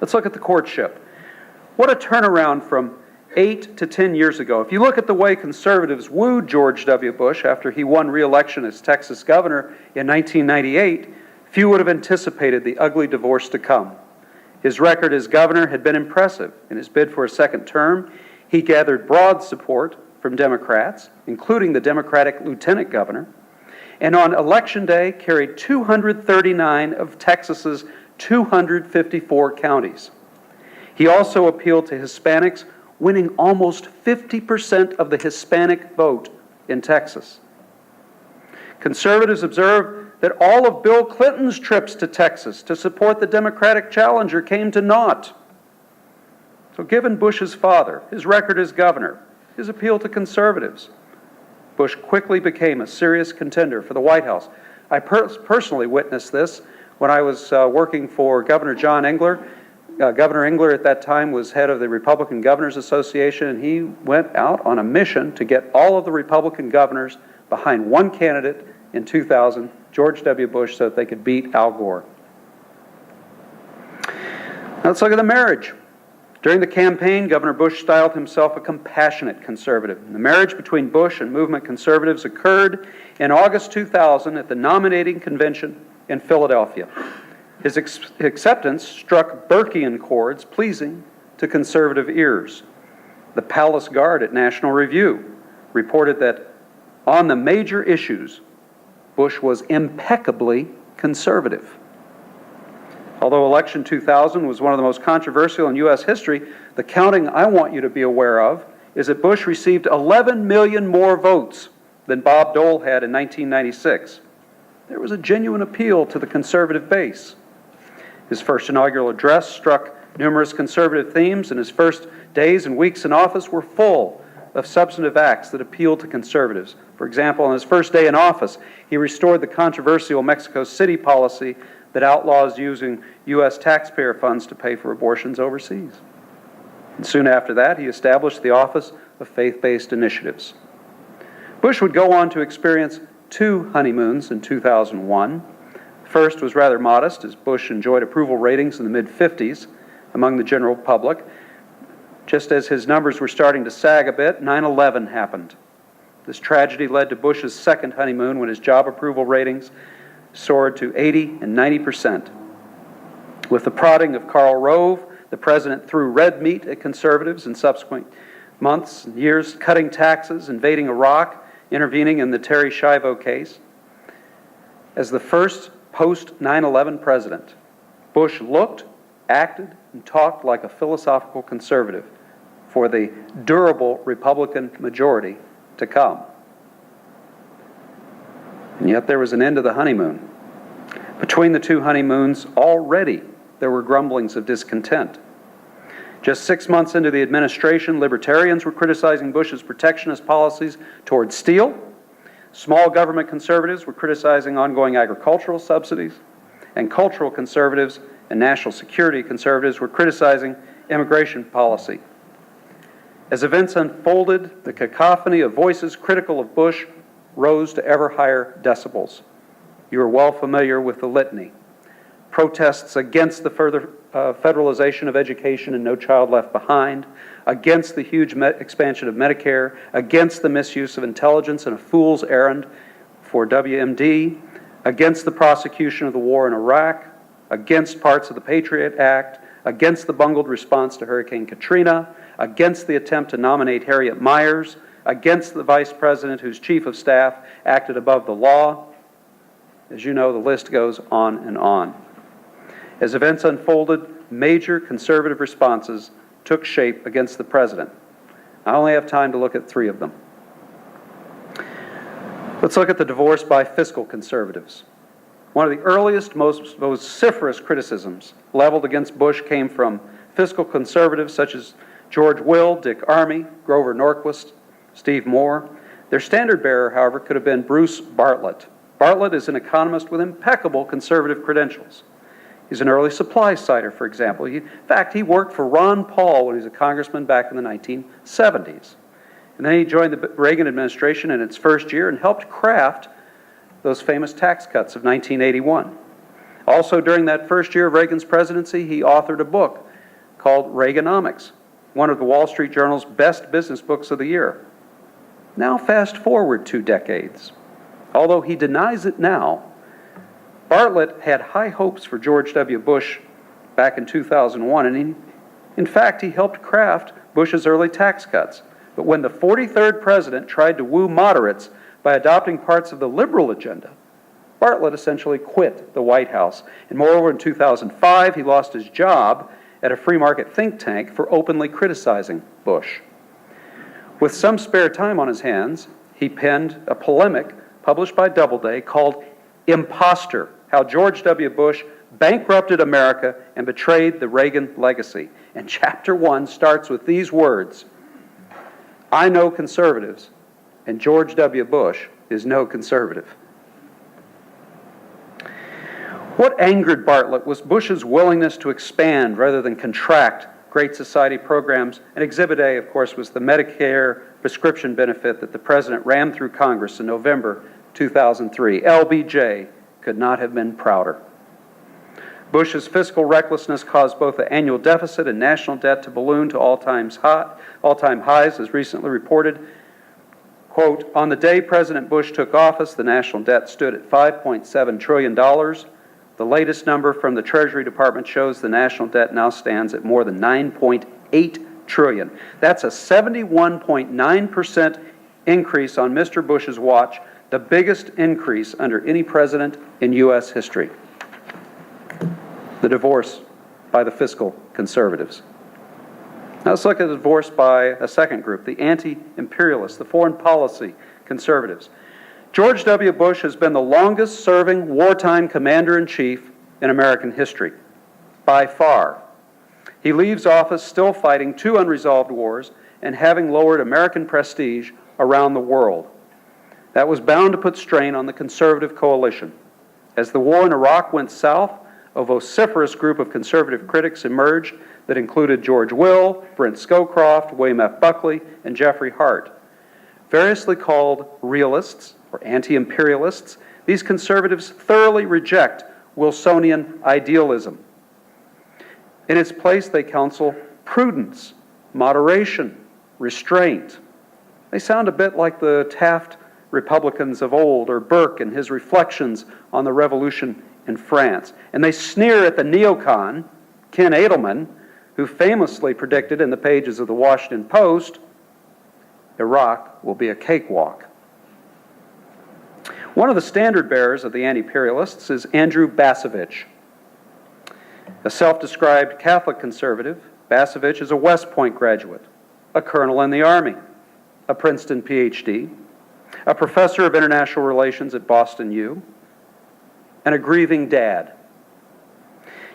Let's look at the courtship. What a turnaround from 8 to 10 years ago. If you look at the way conservatives wooed George W. Bush after he won re-election as Texas governor in 1998, few would have anticipated the ugly divorce to come. His record as governor had been impressive. In his bid for a second term, he gathered broad support from Democrats, including the Democratic lieutenant governor, and on Election Day carried 239 of Texas's 254 counties. He also appealed to Hispanics, winning almost 50% of the Hispanic vote in Texas. Conservatives observe that all of Bill Clinton's trips to Texas to support the Democratic challenger came to naught. So given Bush's father, his record as governor, his appeal to conservatives, Bush quickly became a serious contender for the White House. I personally witnessed this when I was working for Governor John Engler. Governor Engler at that time was head of the Republican Governors Association, and he went out on a mission to get all of the Republican governors behind one candidate in 2000, George W. Bush, so that they could beat Al Gore. Now let's look at the marriage. During the campaign, Governor Bush styled himself a compassionate conservative. The marriage between Bush and movement conservatives occurred in August 2000 at the nominating convention in Philadelphia. His acceptance struck Burkean chords pleasing to conservative ears. The Palace Guard at National Review reported that on the major issues, Bush was impeccably conservative. Although election 2000 was one of the most controversial in U.S. history, the counting I want you to be aware of is that Bush received 11 million more votes than Bob Dole had in 1996. There was a genuine appeal to the conservative base. His first inaugural address struck numerous conservative themes, and his first days and weeks in office were full of substantive acts that appealed to conservatives. For example, on his first day in office, he restored the controversial Mexico City policy that outlaws using U.S. taxpayer funds to pay for abortions overseas. And soon after that, he established the Office of Faith-Based Initiatives. Bush would go on to experience 2 honeymoons in 2001. The first was rather modest, as Bush enjoyed approval ratings in the mid-50s among the general public. Just as his numbers were starting to sag a bit, 9/11 happened. This tragedy led to Bush's second honeymoon when his job approval ratings soared to 80 and 90%. With the prodding of Karl Rove, the president threw red meat at conservatives in subsequent months and years, cutting taxes, invading Iraq, intervening in the Terry Schiavo case. As the first post-9/11 president, Bush looked, acted, and talked like a philosophical conservative for the durable Republican majority to come. And yet there was an end to the honeymoon. Between the 2 honeymoons, already there were grumblings of discontent. Just 6 months into the administration, libertarians were criticizing Bush's protectionist policies toward steel. Small government conservatives were criticizing ongoing agricultural subsidies. And cultural conservatives and national security conservatives were criticizing immigration policy. As events unfolded, the cacophony of voices critical of Bush rose to ever higher decibels. You are well familiar with the litany. Protests against the further federalization of education and No Child Left Behind, against the huge expansion of Medicare, against the misuse of intelligence in a fool's errand for WMD, against the prosecution of the war in Iraq, against parts of the Patriot Act, against the bungled response to Hurricane Katrina, against the attempt to nominate Harriet Miers, against the vice president whose chief of staff acted above the law. As you know, the list goes on and on. As events unfolded, major conservative responses took shape against the president. I only have time to look at 3 of them. Let's look at the divorce by fiscal conservatives. One of the earliest, most vociferous criticisms leveled against Bush came from fiscal conservatives such as George Will, Dick Armey, Grover Norquist, Steve Moore. Their standard bearer, however, could have been Bruce Bartlett. Bartlett is an economist with impeccable conservative credentials. He's an early supply sider, for example. In fact, he worked for Ron Paul when he was a congressman back in the 1970s. And then he joined the Reagan administration in its first year and helped craft those famous tax cuts of 1981. Also, during that first year of Reagan's presidency, he authored a book called Reaganomics, one of the Wall Street Journal's best business books of the year. Now fast forward 2 decades. Although he denies it now, Bartlett had high hopes for George W. Bush back in 2001, and in fact, he helped craft Bush's early tax cuts. But when the 43rd president tried to woo moderates by adopting parts of the liberal agenda, Bartlett essentially quit the White House. And moreover, in 2005, he lost his job at a free market think tank for openly criticizing Bush. With some spare time on his hands, he penned a polemic published by Doubleday called Imposter: How George W. Bush Bankrupted America and Betrayed the Reagan Legacy. And chapter 1 starts with these words: I know conservatives, and George W. Bush is no conservative. What angered Bartlett was Bush's willingness to expand rather than contract Great Society programs, and Exhibit A, of course, was the Medicare prescription benefit that the President rammed through Congress in November 2003. LBJ could not have been prouder. Bush's fiscal recklessness caused both the annual deficit and national debt to balloon to all-time highs, as recently reported. Quote, on the day President Bush took office, the national debt stood at $5.7 trillion. The latest number from the Treasury Department shows the national debt now stands at more than $9.8 trillion. That's a 71.9% increase on Mr. Bush's watch, the biggest increase under any president in U.S. history. The divorce by the fiscal conservatives. Now let's look at the divorce by a second group, the anti-imperialists, the foreign policy conservatives. George W. Bush has been the longest-serving wartime commander-in-chief in American history, by far. He leaves office still fighting 2 unresolved wars and having lowered American prestige around the world. That was bound to put strain on the conservative coalition. As the war in Iraq went south, a vociferous group of conservative critics emerged that included George Will, Brent Scowcroft, William F. Buckley, and Jeffrey Hart. Variously called realists or anti-imperialists, these conservatives thoroughly reject Wilsonian idealism. In its place, they counsel prudence, moderation, restraint. They sound a bit like the Taft Republicans of old, or Burke and his reflections on the revolution in France. And they sneer at the neocon, Ken Edelman, who famously predicted in the pages of the Washington Post, Iraq will be a cakewalk. One of the standard bearers of the anti-imperialists is Andrew Bacevich. A self-described Catholic conservative, Bacevich is a West Point graduate, a colonel in the Army, a Princeton PhD, a professor of international relations at Boston U, and a grieving dad.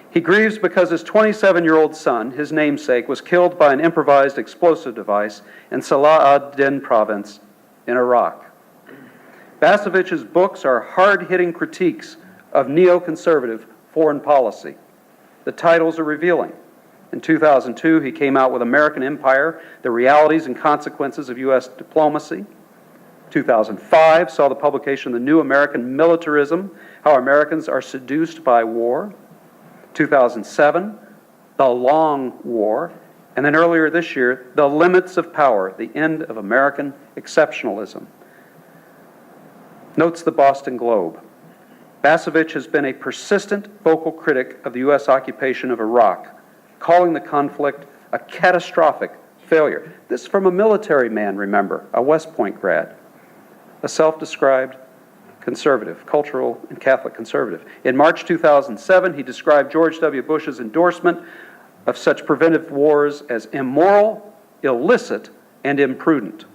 He grieves because his 27-year-old son, his namesake, was killed by an improvised explosive device in Salah ad-Din province in Iraq. Bacevich's books are hard-hitting critiques of neoconservative foreign policy. The titles are revealing. In 2002, he came out with American Empire, The Realities and Consequences of U.S. Diplomacy. 2005 saw the publication of The New American Militarism, How Americans Are Seduced by War. 2007, The Long War. And then earlier this year, The Limits of Power, The End of American Exceptionalism. Notes the Boston Globe. Bacevich has been a persistent vocal critic of the U.S. occupation of Iraq, calling the conflict a catastrophic failure. This from a military man, remember, a West Point grad, a self-described conservative, cultural and Catholic conservative. In March 2007, he described George W. Bush's endorsement of such preventive wars as immoral, illicit, and imprudent.